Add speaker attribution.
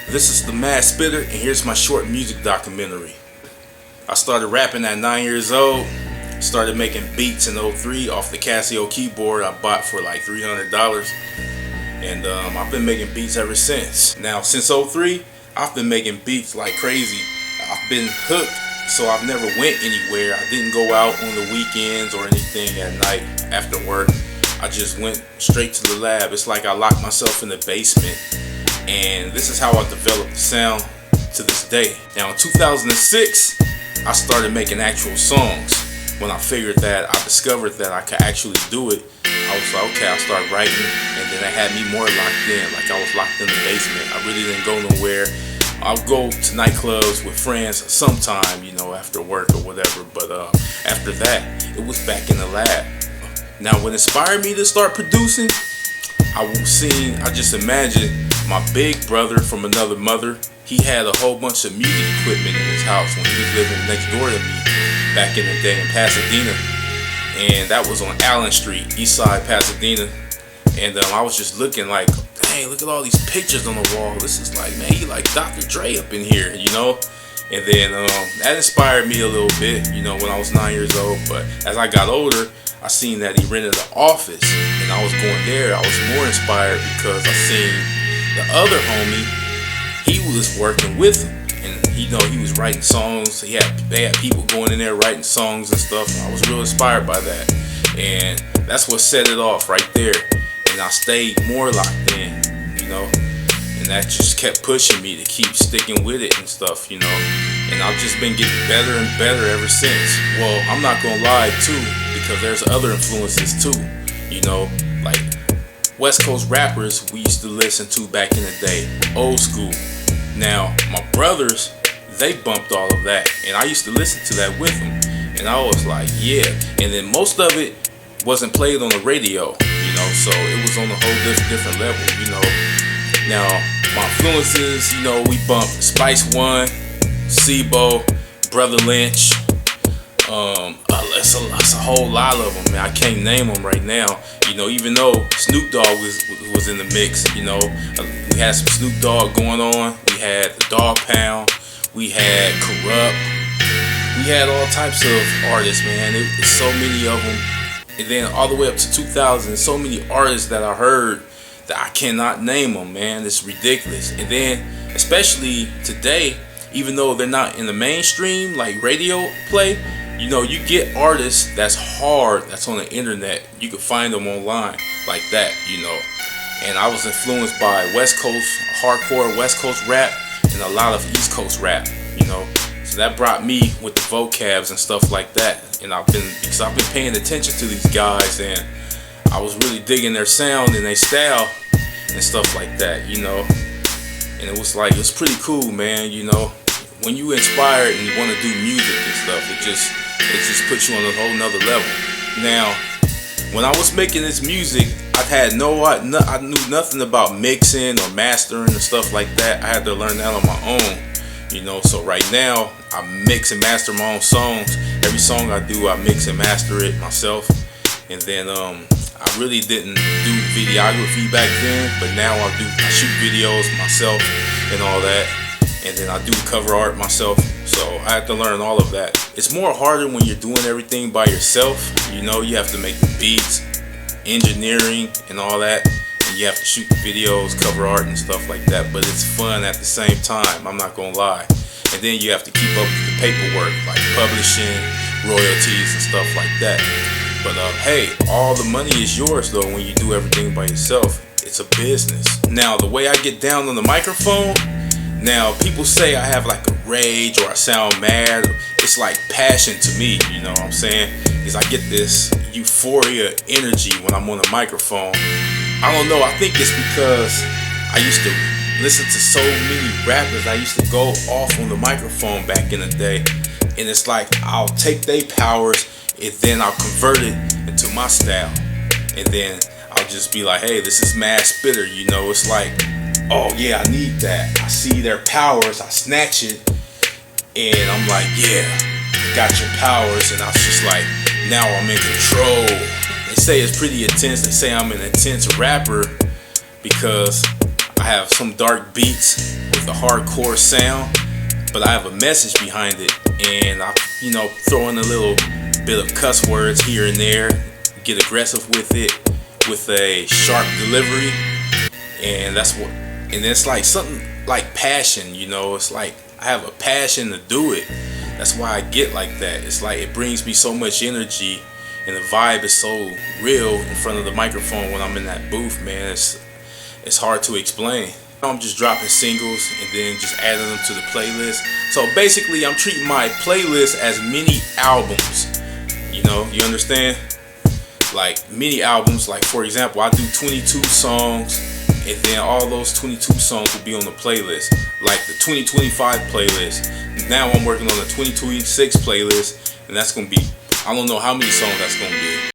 Speaker 1: This is the Mad Spitter, and here's my short music documentary. I started rapping at 9 years old. Started making beats in '03 off the Casio keyboard I bought for like $300. And I've been making beats ever since. Now, since '03, I've been making beats like crazy. I've been hooked, so I've never went anywhere. I didn't go out on the weekends or anything at night after work. I just went straight to the lab. It's like I locked myself in the basement. And this is how I developed the sound to this day. Now, in 2006, I started making actual songs. When I figured that, I discovered that I could actually do it. I was like, okay, I'll start writing, and then that had me more locked in, like I was locked in the basement. I really didn't go nowhere. I'll go to nightclubs with friends sometime, after work or whatever, but after that, it was back in the lab. Now, what inspired me to start producing, I just imagined my big brother from another mother. He had a whole bunch of music equipment in his house when he was living next door to me back in the day in Pasadena. And that was on Allen Street, East Side, Pasadena. And I was just looking like, dang, look at all these pictures on the wall. This is like, man, he like Dr. Dre up in here, And then that inspired me a little bit, when I was 9 years old. But as I got older, I seen that he rented an office, and I was going there. I was more inspired because I seen the other homie, he was working with him. And he was writing songs. They had people going in there writing songs and stuff. And I was real inspired by that. And that's what set it off right there. And I stayed more locked in, And that just kept pushing me to keep sticking with it and stuff, And I've just been getting better and better ever since. Well, I'm not gonna lie too, because there's other influences too, like West Coast rappers we used to listen to back in the day, old school. Now, my brothers, they bumped all of that, and I used to listen to that with them, and I was like, yeah. And then most of it wasn't played on the radio, so it was on a whole different level, Now, my influences, we bumped Spice One, Sibo, Brother Lynch. It's a whole lot of them, man. I can't name them right now. Even though Snoop Dogg was in the mix, we had some Snoop Dogg going on. We had the Dog Pound. We had Corrupt. We had all types of artists, man. There's so many of them. And then all the way up to 2000, so many artists that I heard that I cannot name them, man. It's ridiculous. And then, especially today, even though they're not in the mainstream, like radio play, you get artists that's hard, that's on the internet. You can find them online like that, And I was influenced by West Coast, hardcore West Coast rap, and a lot of East Coast rap, So that brought me with the vocabs and stuff like that. And because I've been paying attention to these guys, and I was really digging their sound and their style and stuff like that, And it was pretty cool, man, When you inspired and you want to do music and stuff, it just puts you on a whole nother level. Now, when I was making this music, I knew nothing about mixing or mastering and stuff like that. I had to learn that on my own, So right now, I mix and master my own songs. Every song I do, I mix and master it myself. And then I really didn't do videography back then, but now I shoot videos myself and all that. And then I do cover art myself, so I have to learn all of that. It's more harder when you're doing everything by yourself. You have to make the beats, engineering, and all that. And you have to shoot the videos, cover art, and stuff like that. But it's fun at the same time, I'm not gonna lie. And then you have to keep up with the paperwork, like publishing, royalties, and stuff like that. But hey, all the money is yours though when you do everything by yourself. It's a business. Now, the way I get down on the microphone, now, people say I have like a rage or I sound mad. It's like passion to me, you know what I'm saying? Because I get this euphoria energy when I'm on the microphone. I don't know, I think it's because I used to listen to so many rappers. I used to go off on the microphone back in the day. And it's like I'll take their powers and then I'll convert it into my style. And then I'll just be like, hey, this is Mad Spitter, It's like, oh yeah, I need that. I see their powers, I snatch it, and I'm like, yeah, got your powers. And I was just like, now I'm in control. They say it's pretty intense. They say I'm an intense rapper because I have some dark beats with a hardcore sound, but I have a message behind it, and I, throw in a little bit of cuss words here and there, get aggressive with it, with a sharp delivery, and it's like something like passion, it's like I have a passion to do it. That's why I get like that. It's like it brings me so much energy, and the vibe is so real in front of the microphone when I'm in that booth, man. It's hard to explain. I'm just dropping singles and then just adding them to the playlist. So basically, I'm treating my playlist as mini albums. You understand? Like mini albums. Like for example, I do 22 songs, and then all those 22 songs will be on the playlist. Like the 2025 playlist. Now I'm working on the 2026 playlist, and that's gonna be, I don't know how many songs that's gonna be.